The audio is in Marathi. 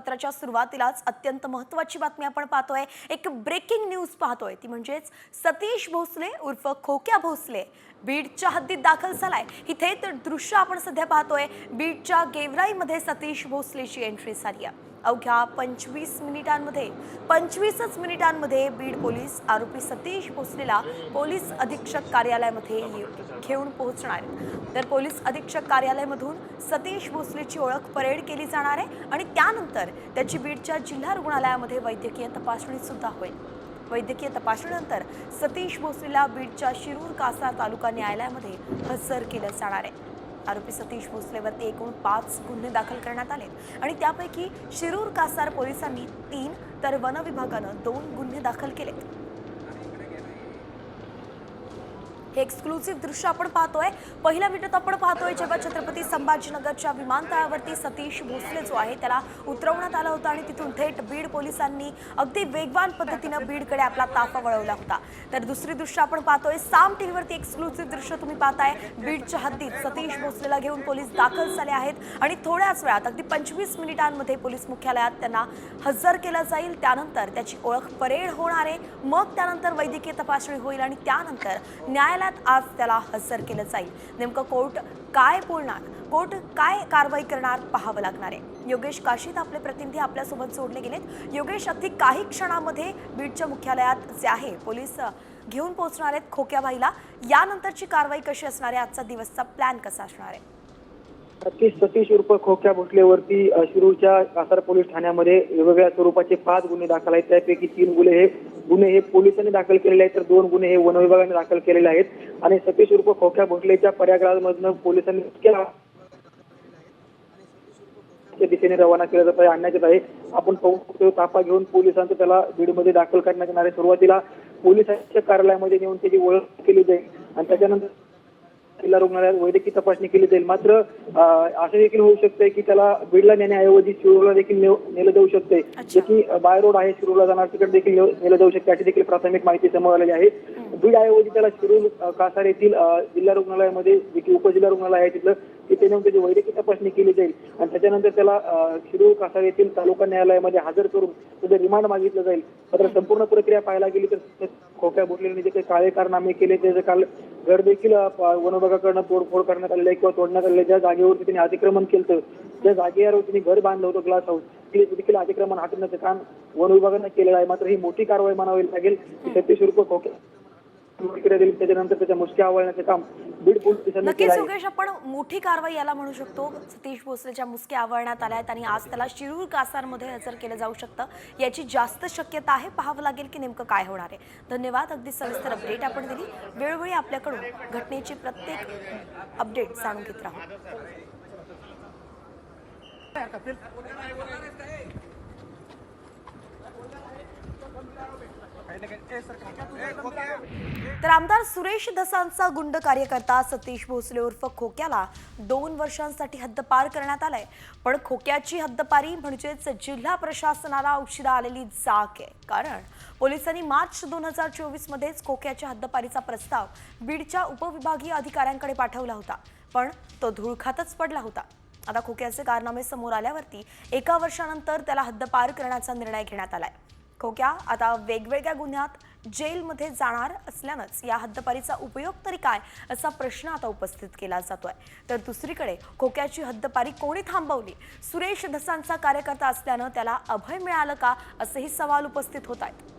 बातमीपत्राच्या सुरुवातीलाच अत्यंत महत्त्वाची बातमी आपण पाहतोय। एक ब्रेकिंग न्यूज पाहतोय, ती म्हणजेच सतीश भोसले उर्फ खोक्या भोसले बीडच्या हद्दीत दाखल झालाय। ही थेट दृश्य आपण सध्या पाहतोय। बीडच्या गेवराईमध्ये सतीश भोसलेची एंट्री झाली आहे। अवघ्या 25 मिनिटांमध्ये बीड पोलीस आरोपी सतीश भोसलेला पोलीस अधीक्षक कार्यालयामध्ये घेऊन पोहोचणार आहेत। तर पोलीस अधीक्षक कार्यालयामधून सतीश भोसलेची ओळख परेड केली जाणार आहे आणि त्यानंतर त्याची बीडच्या जिल्हा रुग्णालयामध्ये वैद्यकीय तपासणी सुद्धा होईल। वैद्यकीय तपासणीनंतर सतीश भोसलेला बीडच्या शिरूर कासार तालुका न्यायालयामध्ये हजर केलं जाणार आहे। आरोपी सतीश भोसलेवरती एकूण 5 गुन्हे दाखल करण्यात आले आणि त्यापैकी शिरूर कासार पोलिसांनी 3 तर वन विभागानं 2 गुन्हे दाखल केलेत। हे एक्सक्लुसिव्ह दृश्य आपण पाहतोय। पहिल्या व्हिडिओत आपण पाहतोय जेव्हा छत्रपती संभाजीनगरच्या विमानतळावरती सतीश भोसले जो आहे त्याला उतरवण्यात आला होता आणि तिथून थेट बीड पोलिसांनी अगदी वेगवान पद्धतीने बीडकडे आपला ताफा वळवला होता। तर दुसरी दृश्य आपण पाहतोय, साम टीव्हीवरती एक्सक्लुसिव्ह दृश्य तुम्ही पाहताय। बीडच्या हद्दीत सतीश भोसलेला घेऊन पोलीस दाखल झाले आहेत आणि थोड्याच वेळात अगदी 25 मिनिटांमध्ये पोलीस मुख्यालयात त्यांना हजर केलं जाईल। त्यानंतर त्याची ओळख परेड होणार आहे, मग त्यानंतर वैद्यकीय तपासणी होईल आणि त्यानंतर न्यायालयात आज त्याला हजर केलं जाईल। नेमकं कोर्ट काय बोलणार, कोर्ट काय कारवाई करणार पाहावं लागणार आहे। योगेश काशीद आपले प्रतिनिधी आपल्यासोबत जोडले गेलेत। योगेश, अगदी काही क्षणामध्ये बीडच्या मुख्यालयात जे आहे पोलीस घेऊन पोहोचणार आहेत खोक्या भाईला। यानंतरची कारवाई कशी असणार आहे, आजचा दिवसचा प्लॅन कसा असणार आहे? सतीश उर्फ खोक्या भोसलेवरती शिरूरच्या कासार पोलीस ठाण्यामध्ये वेगवेगळ्या स्वरूपाचे 5 गुन्हे दाखल आहेत। त्यापैकी 3 गुन्हे हे पोलिसांनी दाखल केलेले आहेत, तर 2 गुन्हे हे वन विभागाने दाखल केलेले आहेत। आणि सतीश उर्फ खोक्या भोसलेच्या पर्यागराजमधून पोलिसांनी दिशेने रवाना केलं जात आहे, आणण्यात येत आहे। आपण पाहू ताफा घेऊन पोलिसांचं त्याला बीडमध्ये दाखल करण्यात येणार आहे। सुरुवातीला पोलिसांच्या कार्यालयामध्ये नेऊन त्याची ओळख केली जाईल आणि त्याच्यानंतर जिल्हा रुग्णालयात वैद्यकीय तपासणी केली जाईल। मात्र असं देखील होऊ शकते की त्याला बीडला नेण्याऐवजी शिरूरला देखील नेलं जाऊ शकते, जे की बाय रोड आहे शिरूरला जाणार, तिकडे देखील नेलं जाऊ शकते अशी देखील प्राथमिक माहिती समोर आलेली आहे। बीड ऐवजी त्याला शिरूर कासार येथील जिल्हा रुग्णालयामध्ये जे की उपजिल्हा रुग्णालय आहे तिथलं तिथे नेऊन त्याची वैद्यकीय तपासणी केली जाईल आणि त्याच्यानंतर त्याला शिरूर कासार येथील तालुका न्यायालयामध्ये हजर करून त्याचं रिमांड मागितलं जाईल। मात्र संपूर्ण प्रक्रिया पाहायला गेली तर खोक्या भोसलेने जे काही काळे कारनामे केले त्याचं काल घर देखील वन विभागाकडनं तोडफोड करण्यात आलेलं आहे किंवा तोडण्यात आलेलं आहे। ज्या जागेवरती त्यांनी अतिक्रमण केलं, त्या जागेवर त्यांनी घर बांधलं होतं ग्लास हाऊस, ते देखील अतिक्रमण हटवण्याचं काम वन विभागानं केलेलं आहे। मात्र ही मोठी कारवाई म्हणावी लागेल। सतीश उर्फ खोक्या त्याच्यानंतर त्याच्या मुसक्या आवळण्याचं काम बीड पोलिसांनी केलं आहे। योगेश, आपण मोठी कारवाई याला म्हणू शकतो। सतीश भोसलेच्या मुसक्या आवळण्यात आल्या आहेत आणि आज त्याला शिरूर कासारमध्ये हजर केलं जाऊ शकतं, याची जास्त शक्यता आहे। पाहावं लागेल की नेमकं काय होणार आहे। धन्यवाद, अगदी सविस्तर अपडेट आपण दिली। वेळोवेळी आपल्याकडून घटनेची प्रत्येक अपडेट जाणून घेत राहू। तर आमदार सुरेश धसांचा गुंड कार्यकर्ता सतीश भोसले उर्फ खोक्याला 2 वर्षांसाठी हद्दपार करण्यात आलाय। पण खोक्याची हद्दपारी म्हणजेच जिल्हा प्रशासनाला उशिरा आलेली जाग आहे, कारण पोलिसांनी मार्च 2024 मध्येच खोक्याच्या हद्दपारीचा प्रस्ताव बीडच्या उपविभागीय अधिकाऱ्यांकडे पाठवला होता, पण तो धूळ खातच पडला होता। आता खोक्याचे कारनामे समोर आल्यावरती 1 वर्षानंतर त्याला हद्दपार करण्याचा निर्णय घेण्यात आलाय। खोक्या आता वेगवेगळ्या गुन्ह्यात जेलमध्ये जाणार असल्यानंच या हद्दपारीचा उपयोग तरी काय असा प्रश्न आता उपस्थित केला जातोय। तर दुसरीकडे खोक्याची हद्दपारी कोणी थांबवली? सुरेश धसांचा कार्यकर्ता असल्यानं त्याला अभय मिळालं का, असेही सवाल उपस्थित होत आहेत।